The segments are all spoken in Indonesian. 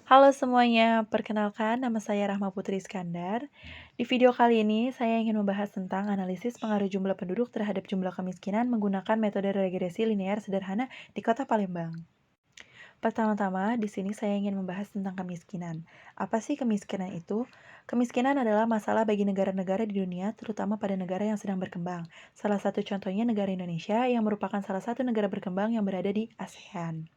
Halo semuanya, perkenalkan nama saya Rahma Putri Iskandar. Di video kali ini, saya ingin membahas tentang analisis pengaruh jumlah penduduk terhadap jumlah kemiskinan menggunakan metode regresi linear sederhana di Kota Palembang. Pertama-tama, di sini saya ingin membahas tentang kemiskinan. Apa sih kemiskinan itu? Kemiskinan adalah masalah bagi negara-negara di dunia, terutama pada negara yang sedang berkembang. Salah satu contohnya negara Indonesia yang merupakan salah satu negara berkembang yang berada di ASEAN.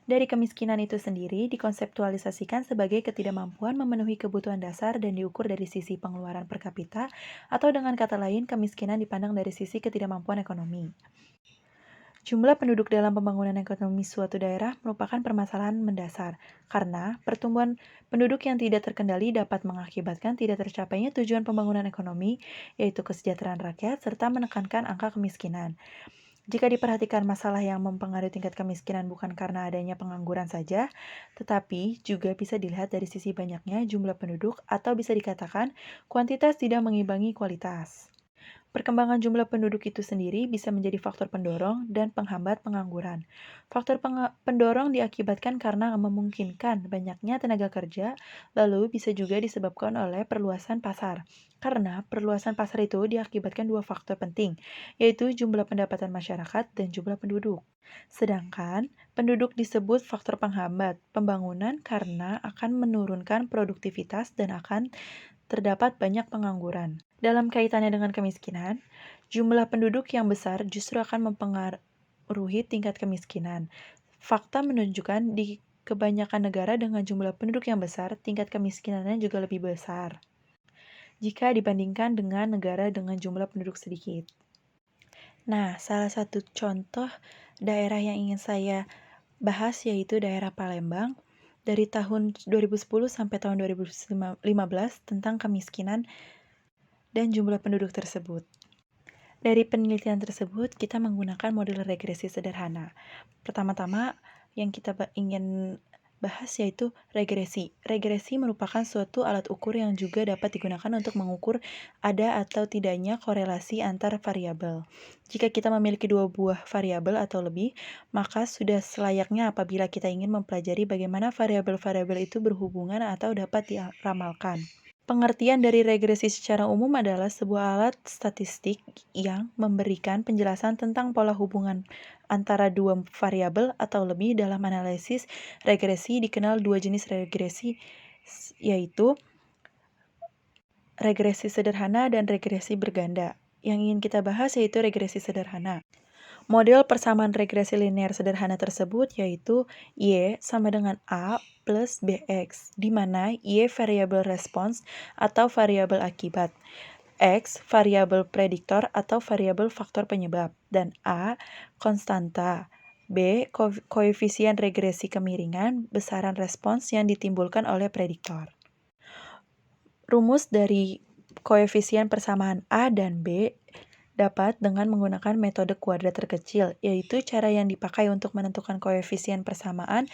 Dari kemiskinan itu sendiri dikonseptualisasikan sebagai ketidakmampuan memenuhi kebutuhan dasar dan diukur dari sisi pengeluaran per kapita, atau dengan kata lain, kemiskinan dipandang dari sisi ketidakmampuan ekonomi. Jumlah penduduk dalam pembangunan ekonomi suatu daerah merupakan permasalahan mendasar, karena pertumbuhan penduduk yang tidak terkendali dapat mengakibatkan tidak tercapainya tujuan pembangunan ekonomi, yaitu kesejahteraan rakyat, serta menekankan angka kemiskinan. Jika diperhatikan masalah yang mempengaruhi tingkat kemiskinan bukan karena adanya pengangguran saja, tetapi juga bisa dilihat dari sisi banyaknya jumlah penduduk atau bisa dikatakan kuantitas tidak mengimbangi kualitas. Perkembangan jumlah penduduk itu sendiri bisa menjadi faktor pendorong dan penghambat pengangguran. Faktor pendorong diakibatkan karena memungkinkan banyaknya tenaga kerja, lalu bisa juga disebabkan oleh perluasan pasar. Karena perluasan pasar itu diakibatkan dua faktor penting, yaitu jumlah pendapatan masyarakat dan jumlah penduduk. Sedangkan penduduk disebut faktor penghambat pembangunan karena akan menurunkan produktivitas dan akan terdapat banyak pengangguran. Dalam kaitannya dengan kemiskinan, jumlah penduduk yang besar justru akan mempengaruhi tingkat kemiskinan. Fakta menunjukkan di kebanyakan negara dengan jumlah penduduk yang besar, tingkat kemiskinannya juga lebih besar jika dibandingkan dengan negara dengan jumlah penduduk sedikit. Nah, salah satu contoh daerah yang ingin saya bahas yaitu daerah Palembang dari tahun 2010 sampai tahun 2015 tentang kemiskinan dan jumlah penduduk tersebut. Dari penelitian tersebut, kita menggunakan model regresi sederhana. Pertama-tama, yang kita ingin bahas yaitu regresi. Regresi merupakan suatu alat ukur yang juga dapat digunakan untuk mengukur ada atau tidaknya korelasi antar variabel. Jika kita memiliki dua buah variabel atau lebih, maka sudah selayaknya apabila kita ingin mempelajari bagaimana variabel-variabel itu berhubungan atau dapat diramalkan. Pengertian dari regresi secara umum adalah sebuah alat statistik yang memberikan penjelasan tentang pola hubungan antara dua variabel atau lebih. Dalam analisis regresi dikenal dua jenis regresi, yaitu regresi sederhana dan regresi berganda. Yang ingin kita bahas yaitu regresi sederhana. Model persamaan regresi linear sederhana tersebut yaitu Y sama dengan A plus BX, di mana Y variabel respons atau variabel akibat, X variabel prediktor atau variabel faktor penyebab, dan A konstanta, B koefisien regresi kemiringan besaran respons yang ditimbulkan oleh prediktor. Rumus dari koefisien persamaan A dan B dapat dengan menggunakan metode kuadrat terkecil, yaitu cara yang dipakai untuk menentukan koefisien persamaan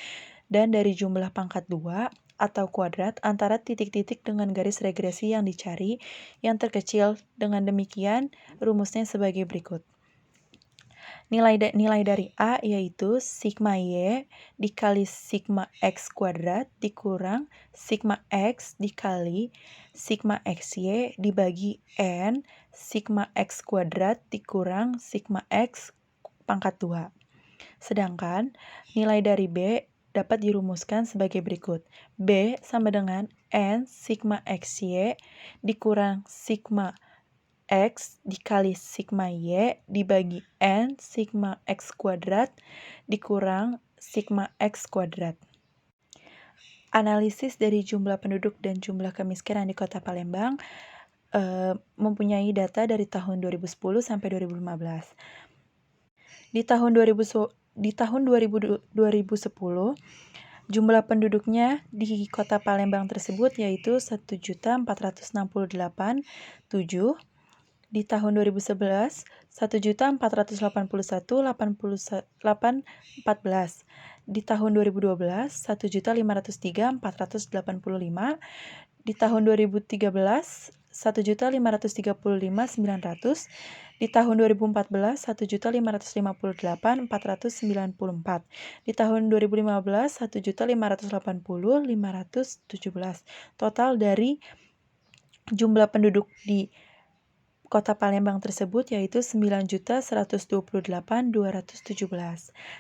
dan dari jumlah pangkat 2 atau kuadrat antara titik-titik dengan garis regresi yang dicari yang terkecil. Dengan demikian, rumusnya sebagai berikut. Nilai dari A yaitu sigma Y dikali sigma X kuadrat dikurang sigma X dikali sigma XY dibagi N sigma X kuadrat dikurang sigma X pangkat 2. Sedangkan nilai dari B dapat dirumuskan sebagai berikut. B sama dengan N sigma XY dikurang sigma X dikali sigma Y dibagi N sigma X kuadrat dikurang sigma X kuadrat. Analisis dari jumlah penduduk dan jumlah kemiskinan di Kota Palembang mempunyai data dari tahun 2010 sampai 2015. Di tahun 2010, jumlah penduduknya di Kota Palembang tersebut yaitu 1.468.7. Di tahun 2011, 1.481.814. Di tahun 2012, 1.503.485. Di tahun 2013, 1.535.900, di tahun 2014 1.558.494, di tahun 2015 1.580.517. Total dari jumlah penduduk di Kota Palembang tersebut yaitu 9.128.217.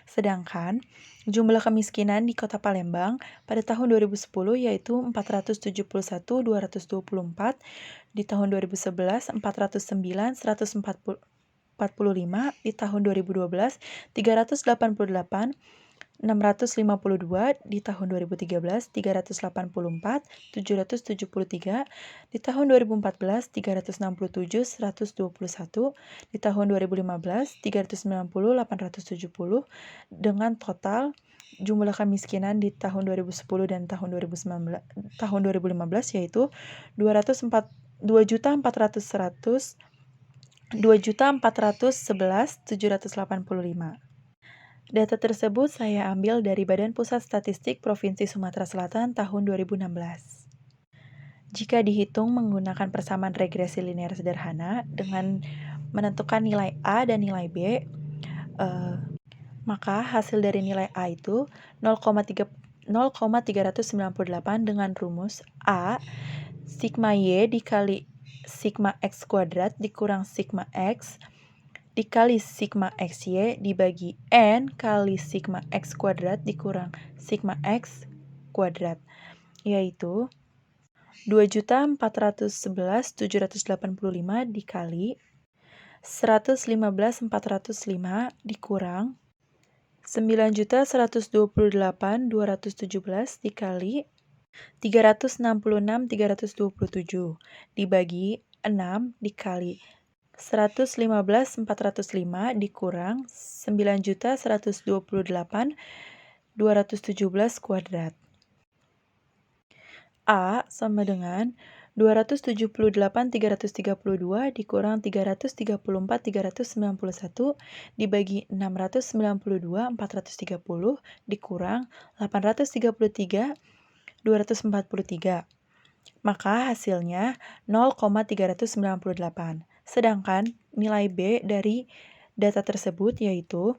Sedangkan jumlah kemiskinan di Kota Palembang pada tahun 2010 yaitu 471.224, di tahun 2011 409.145, di tahun 2012 388, 652, di tahun 2013 384, 773, di tahun 2014 367, 121, di tahun 2015 390, 870, dengan total jumlah kemiskinan di tahun 2010 dan tahun 2015 yaitu 2.411.785. Data tersebut saya ambil dari Badan Pusat Statistik Provinsi Sumatera Selatan tahun 2016. Jika dihitung menggunakan persamaan regresi linear sederhana dengan menentukan nilai A dan nilai B, maka hasil dari nilai A itu 0,398 dengan rumus A sigma Y dikali sigma X kuadrat dikurang sigma X dikali sigma XY dibagi N kali sigma X kuadrat dikurang sigma X kuadrat, yaitu 2.411.785 dikali 115.405 dikurang 9.128.217 dikali 366.327 dibagi 6 dikali 115.405 dikurang 9.128.217 kuadrat. A sama dengan 278.332 dikurang 334.391 dibagi 692.430 dikurang 833.243. Maka hasilnya 0,398. Sedangkan nilai B dari data tersebut yaitu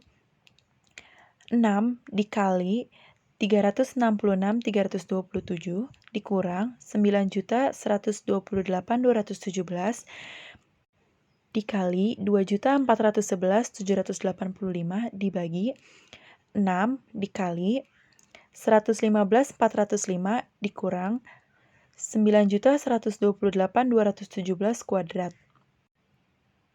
6 dikali 366.327 dikurang 9.128.217 dikali 2.411.785 dibagi 6 dikali 115.405 dikurang 9.128.217 kuadrat.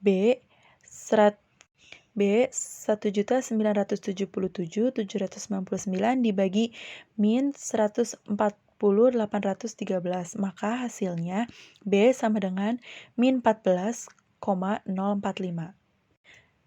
B 1.977.799 dibagi min 140.813, maka hasilnya B sama dengan min 14,045.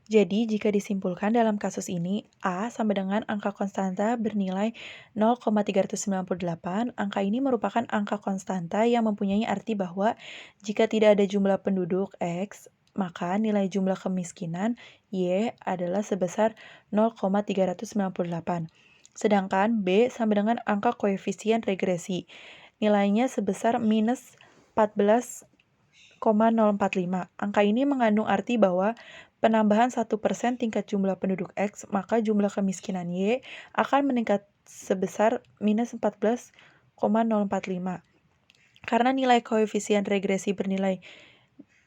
Jadi, jika disimpulkan dalam kasus ini, A sama dengan angka konstanta bernilai 0,398. Angka ini merupakan angka konstanta yang mempunyai arti bahwa jika tidak ada jumlah penduduk X, maka nilai jumlah kemiskinan Y adalah sebesar 0,398. Sedangkan B sama dengan angka koefisien regresi. Nilainya sebesar minus 14,045. Angka ini mengandung arti bahwa penambahan 1% tingkat jumlah penduduk X, maka jumlah kemiskinan Y akan meningkat sebesar minus 14,045. Karena nilai koefisien regresi bernilai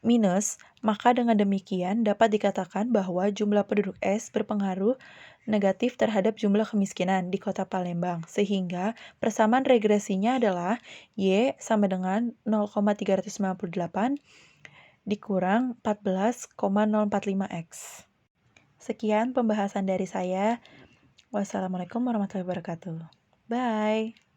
minus, maka dengan demikian dapat dikatakan bahwa jumlah penduduk X berpengaruh negatif terhadap jumlah kemiskinan di Kota Palembang, sehingga persamaan regresinya adalah Y sama dengan 0,398 dikurang 14,045X. Sekian pembahasan dari saya. Wassalamualaikum warahmatullahi wabarakatuh. Bye.